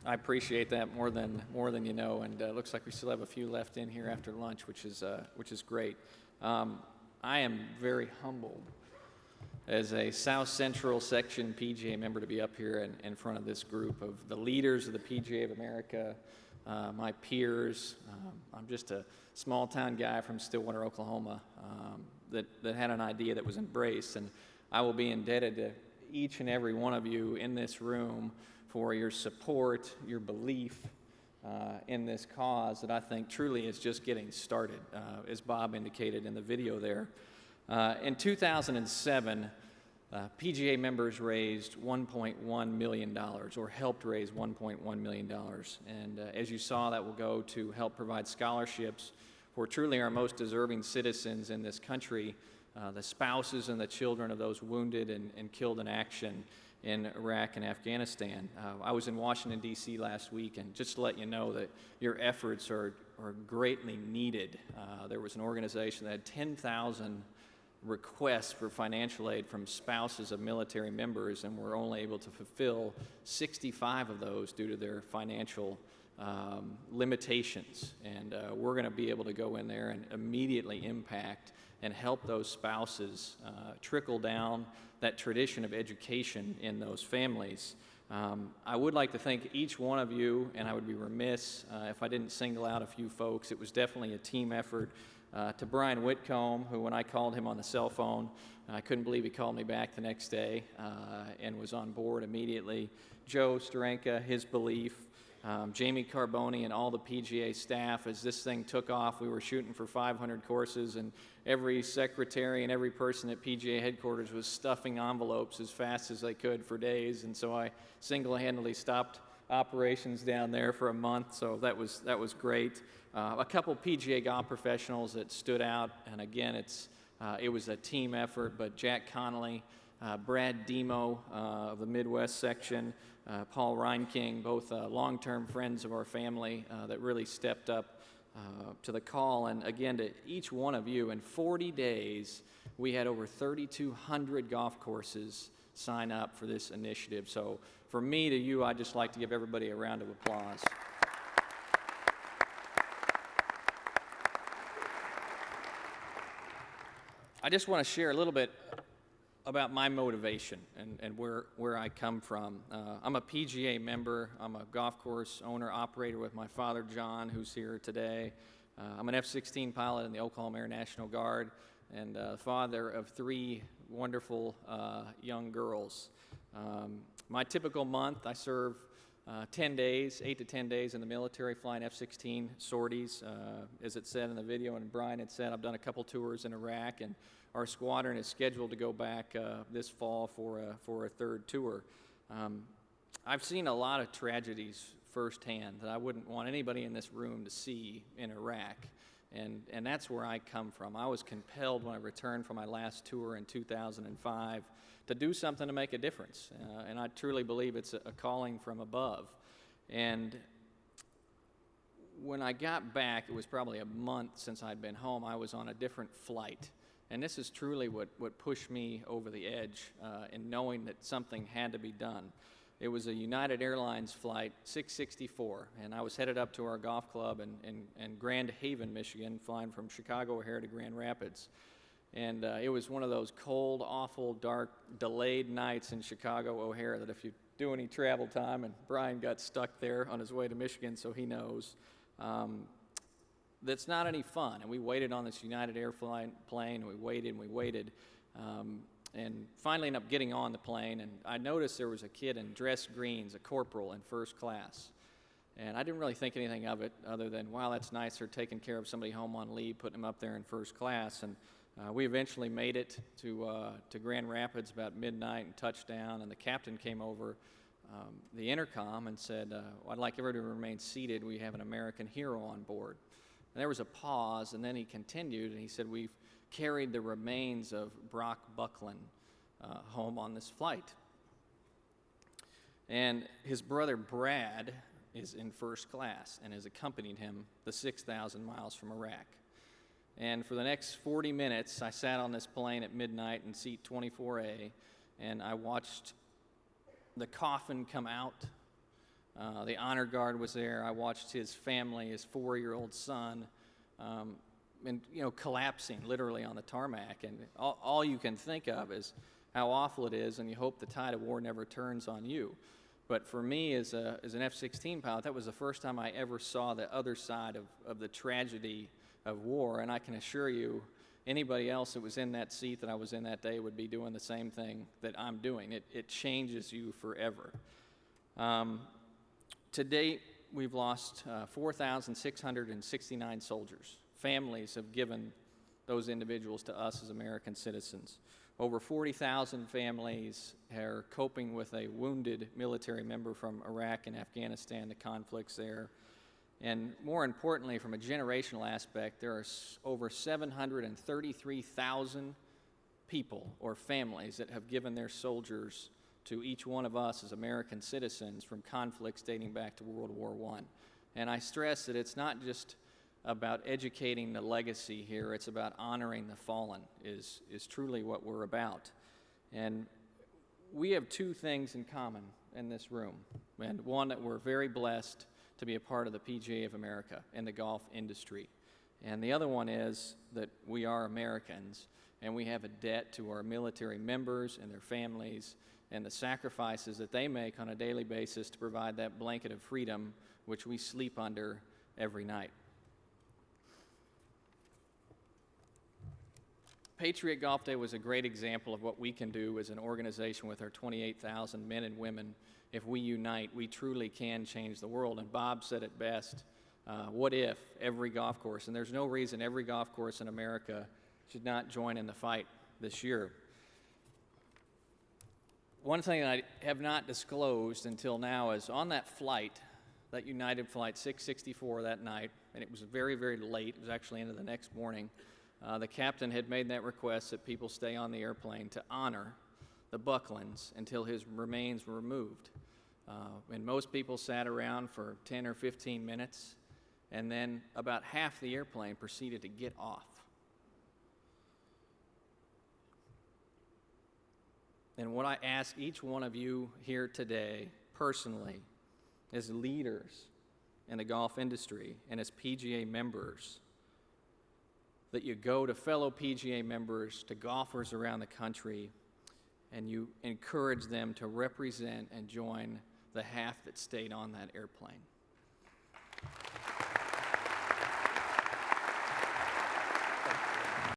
I appreciate that more than you know, and it looks like we still have a few left in here after lunch, which is great. I am very humbled as a South Central Section PGA member to be up here in front of this group of the leaders of the PGA of America, my peers. I'm just a small-town guy from Stillwater, Oklahoma, that had an idea that was embraced, and I will be indebted to each and every one of you in this room for your support, your belief in this cause that I think truly is just getting started, as Bob indicated in the video there. In 2007, PGA members raised $1.1 million, or helped raise $1.1 million. And as you saw, that will go to help provide scholarships for truly our most deserving citizens in this country, the spouses and the children of those wounded and killed in action in Iraq and Afghanistan. I was in Washington, D.C. last week, and just to let you know that your efforts are greatly needed. There was an organization that had 10,000 requests for financial aid from spouses of military members, and we're only able to fulfill 65 of those due to their financial limitations. And we're going to be able to go in there and immediately impact and help those spouses trickle down that tradition of education in those families. I would like to thank each one of you, and I would be remiss if I didn't single out a few folks. It was definitely a team effort. To Brian Whitcomb, who when I called him on the cell phone, I couldn't believe he called me back the next day and was on board immediately. Joe Steranka, his belief. Jamie Carboni and all the PGA staff. As this thing took off, we were shooting for 500 courses, and every secretary and every person at PGA headquarters was stuffing envelopes as fast as they could for days, and so I single-handedly stopped operations down there for a month, so that was great. A couple PGA golf professionals that stood out, and again, it was a team effort, but Jack Connolly, Brad Demo of the Midwest section, Paul Reinking, both long-term friends of our family that really stepped up to the call. And again, to each one of you, in 40 days, we had over 3,200 golf courses sign up for this initiative. So from me to you, I'd just like to give everybody a round of applause. I just want to share a little bit about my motivation and where I come from. I'm a PGA member. I'm a golf course owner, operator with my father, John, who's here today. I'm an F-16 pilot in the Oklahoma Air National Guard and father of 3 wonderful young girls. My typical month, I serve 10 days, 8 to 10 days in the military, flying F-16 sorties. As it said in the video, and Brian had said, I've done a couple tours in Iraq, and our squadron is scheduled to go back this fall for a 3rd tour. I've seen a lot of tragedies firsthand that I wouldn't want anybody in this room to see in Iraq, and that's where I come from. I was compelled when I returned from my last tour in 2005 to do something to make a difference, and I truly believe it's a calling from above. And when I got back, it was probably a month since I'd been home, I was on a different flight. And this is truly what pushed me over the edge in knowing that something had to be done. It was a United Airlines flight 664, and I was headed up to our golf club in Grand Haven, Michigan, flying from Chicago O'Hare to Grand Rapids. And it was one of those cold, awful, dark, delayed nights in Chicago O'Hare that if you do any travel time, and Brian got stuck there on his way to Michigan, so he knows, that's not any fun. And we waited on this United Air plane, and we waited, and finally ended up getting on the plane, and I noticed there was a kid in dress greens, a corporal in 1st class. And I didn't really think anything of it other than, wow, that's nice, they're taking care of somebody home on leave, putting him up there in 1st class. And we eventually made it to Grand Rapids about midnight and touchdown, and the captain came over the intercom and said, I'd like everybody to remain seated. We have an American hero on board. And there was a pause, and then he continued, and he said, we've carried the remains of Brock Buckland home on this flight. And his brother Brad is in 1st class and has accompanied him the 6,000 miles from Iraq. And for the next 40 minutes, I sat on this plane at midnight in seat 24A, and I watched the coffin come out The honor guard was there. I watched his family, his 4-year-old son, and collapsing literally on the tarmac. And all you can think of is how awful it is, and you hope the tide of war never turns on you. But for me, as an F-16 pilot, that was the first time I ever saw the other side of the tragedy of war. And I can assure you, anybody else that was in that seat that I was in that day would be doing the same thing that I'm doing. It changes you forever. To date, we've lost 4,669 soldiers. Families have given those individuals to us as American citizens. Over 40,000 families are coping with a wounded military member from Iraq and Afghanistan, the conflicts there. And more importantly, from a generational aspect, there are over 733,000 people or families that have given their soldiers to each one of us as American citizens from conflicts dating back to World War I. And I stress that it's not just about educating the legacy here, it's about honoring the fallen is truly what we're about. And we have two things in common in this room. And one, that we're very blessed to be a part of the PGA of America and the golf industry. And the other one is that we are Americans, and we have a debt to our military members and their families and the sacrifices that they make on a daily basis to provide that blanket of freedom which we sleep under every night. Patriot Golf Day was a great example of what we can do as an organization with our 28,000 men and women. If we unite, we truly can change the world. And Bob said it best, what if every golf course, and there's no reason every golf course in America should not join in the fight this year. One thing that I have not disclosed until now is on that flight, that United Flight 664 that night, and it was very, very late, it was actually into the next morning, the captain had made that request that people stay on the airplane to honor the Bucklands until his remains were removed. And most people sat around for 10 or 15 minutes, and then about half the airplane proceeded to get off. And what I ask each one of you here today, personally, as leaders in the golf industry and as PGA members, that you go to fellow PGA members, to golfers around the country, and you encourage them to represent and join the half that stayed on that airplane.